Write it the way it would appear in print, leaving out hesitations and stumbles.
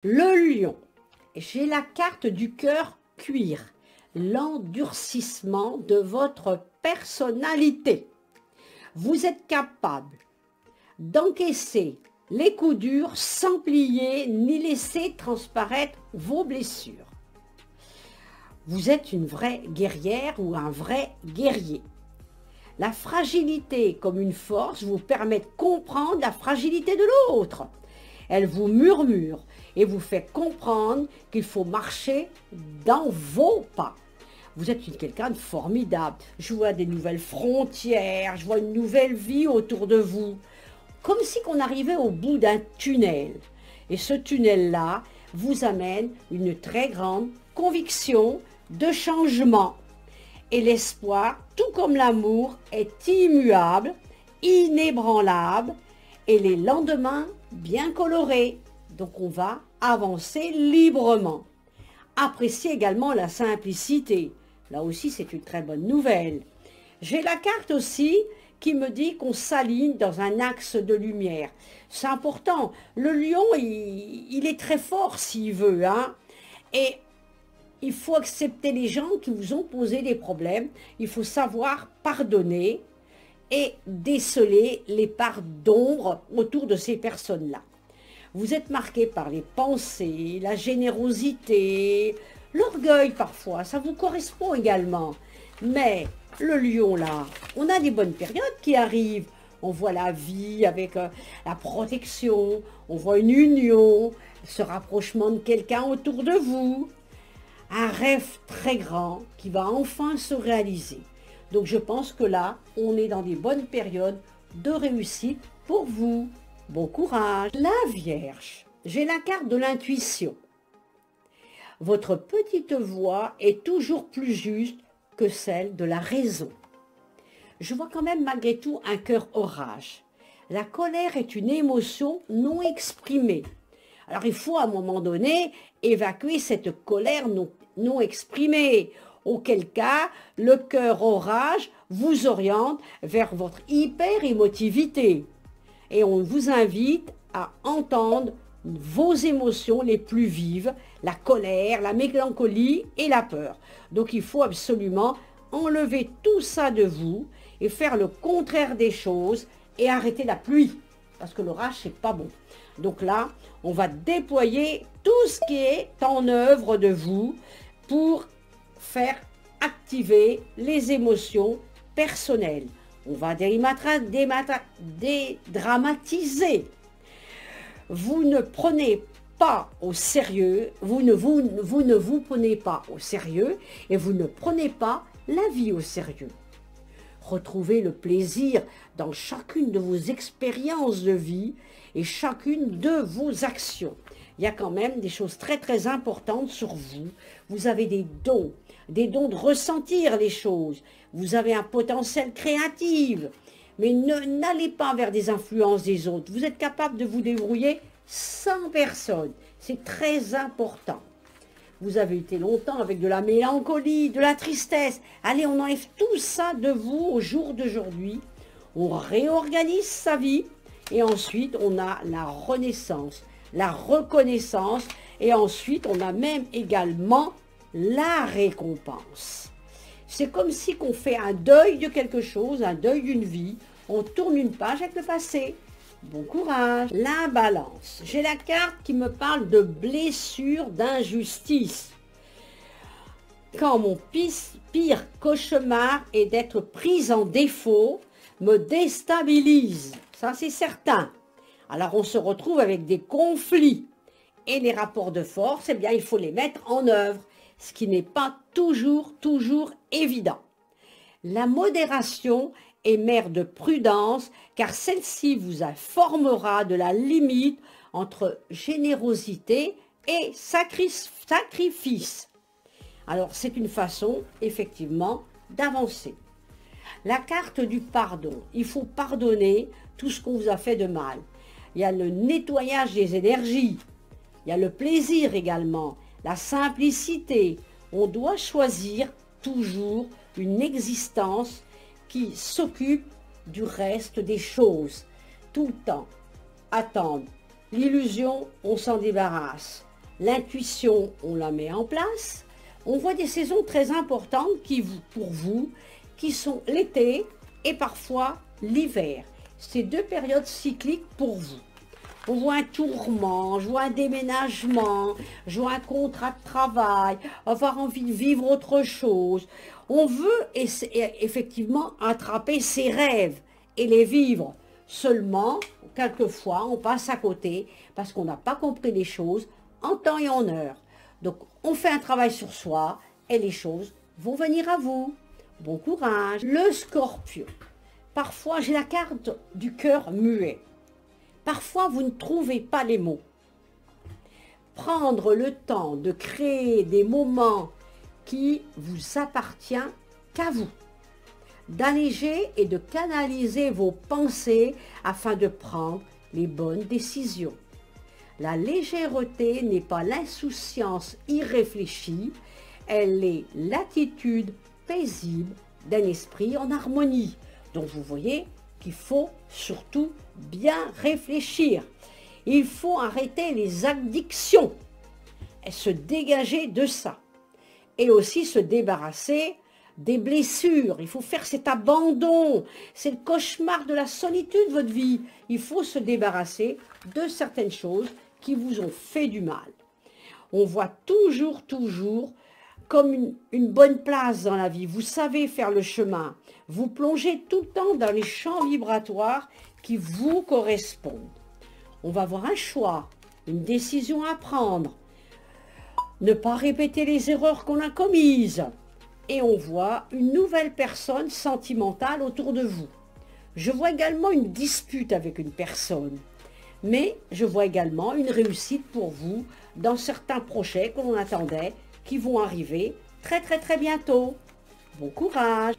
Le lion. J'ai la carte du cœur cuir, l'endurcissement de votre personnalité. Vous êtes capable d'encaisser les coups durs sans plier ni laisser transparaître vos blessures. Vous êtes une vraie guerrière ou un vrai guerrier. La fragilité comme une force vous permet de comprendre la fragilité de l'autre. Elle vous murmure et vous fait comprendre qu'il faut marcher dans vos pas. Vous êtes quelqu'un de formidable. Je vois des nouvelles frontières, je vois une nouvelle vie autour de vous. Comme si on arrivait au bout d'un tunnel. Et ce tunnel-là vous amène une très grande conviction de changement. Et l'espoir, tout comme l'amour, est immuable, inébranlable, et les lendemains bien colorés. Donc on va avancer librement. Appréciez également la simplicité. Là aussi, c'est une très bonne nouvelle. J'ai la carte aussi qui me dit qu'on s'aligne dans un axe de lumière. C'est important. Le lion, il est très fort s'il veut, hein. Et il faut accepter les gens qui vous ont posé des problèmes. Il faut savoir pardonner et déceler les parts d'ombre autour de ces personnes-là. Vous êtes marqué par les pensées, la générosité, l'orgueil parfois, ça vous correspond également. Mais le lion là, on a des bonnes périodes qui arrivent. On voit la vie avec la protection, on voit une union, ce rapprochement de quelqu'un autour de vous. Un rêve très grand qui va enfin se réaliser. Donc je pense que là, on est dans des bonnes périodes de réussite pour vous. Bon courage. La Vierge, j'ai la carte de l'intuition. Votre petite voix est toujours plus juste que celle de la raison. Je vois quand même malgré tout un cœur orage. La colère est une émotion non exprimée. Alors il faut à un moment donné évacuer cette colère non exprimée. Auquel cas, le cœur orage vous oriente vers votre hyper-émotivité. Et on vous invite à entendre vos émotions les plus vives, la colère, la mélancolie et la peur. Donc il faut absolument enlever tout ça de vous et faire le contraire des choses et arrêter la pluie. Parce que l'orage, c'est pas bon. Donc là, on va déployer tout ce qui est en œuvre de vous pour faire activer les émotions personnelles. On va dédramatiser. Vous ne prenez pas au sérieux, vous ne vous prenez pas au sérieux et vous ne prenez pas la vie au sérieux. Retrouvez le plaisir dans chacune de vos expériences de vie et chacune de vos actions. Il y a quand même des choses très très importantes sur vous. Vous avez des dons de ressentir les choses. Vous avez un potentiel créatif, mais n'allez pas vers des influences des autres. Vous êtes capable de vous débrouiller sans personne. C'est très important. Vous avez été longtemps avec de la mélancolie, de la tristesse. Allez, on enlève tout ça de vous au jour d'aujourd'hui. On réorganise sa vie et ensuite on a la renaissance, la reconnaissance et ensuite on a même également la récompense. C'est comme si on fait un deuil de quelque chose, un deuil d'une vie. On tourne une page avec le passé. Bon courage. La Balance. J'ai la carte qui me parle de blessure, d'injustice. Quand mon pire cauchemar est d'être prise en défaut, me déstabilise. Ça, c'est certain. Alors, on se retrouve avec des conflits. Et les rapports de force, eh bien, il faut les mettre en œuvre. Ce qui n'est pas toujours évident. La modération est mère de prudence, car celle-ci vous informera de la limite entre générosité et sacrifice. Alors, c'est une façon, effectivement, d'avancer. La carte du pardon. Il faut pardonner tout ce qu'on vous a fait de mal. Il y a le nettoyage des énergies. Il y a le plaisir également. La simplicité. On doit choisir toujours une existence qui s'occupe du reste des choses. Tout le temps, attendre. L'illusion, on s'en débarrasse. L'intuition, on la met en place. On voit des saisons très importantes pour vous, qui sont l'été et parfois l'hiver. C'est 2 périodes cycliques pour vous. On voit un tourment, je vois un déménagement, je vois un contrat de travail, avoir envie de vivre autre chose. On veut effectivement attraper ses rêves et les vivre. Seulement, quelquefois, on passe à côté parce qu'on n'a pas compris les choses en temps et en heure. Donc, on fait un travail sur soi et les choses vont venir à vous. Bon courage. Le Scorpion. Parfois, j'ai la carte du cœur muet. Parfois, vous ne trouvez pas les mots. Prendre le temps de créer des moments qui vous appartiennent qu'à vous. D'alléger et de canaliser vos pensées afin de prendre les bonnes décisions. La légèreté n'est pas l'insouciance irréfléchie, elle est l'attitude paisible d'un esprit en harmonie. Donc vous voyez qu'il faut surtout bien réfléchir. Il faut arrêter les addictions et se dégager de ça. Et aussi se débarrasser des blessures. Il faut faire cet abandon. C'est le cauchemar de la solitude, votre vie. Il faut se débarrasser de certaines choses qui vous ont fait du mal. On voit toujours comme une bonne place dans la vie. Vous savez faire le chemin. Vous plongez tout le temps dans les champs vibratoires qui vous correspondent. On va avoir un choix, une décision à prendre. Ne pas répéter les erreurs qu'on a commises. Et on voit une nouvelle personne sentimentale autour de vous. Je vois également une dispute avec une personne. Mais je vois également une réussite pour vous dans certains projets que l'on attendait qui vont arriver très bientôt. Bon courage!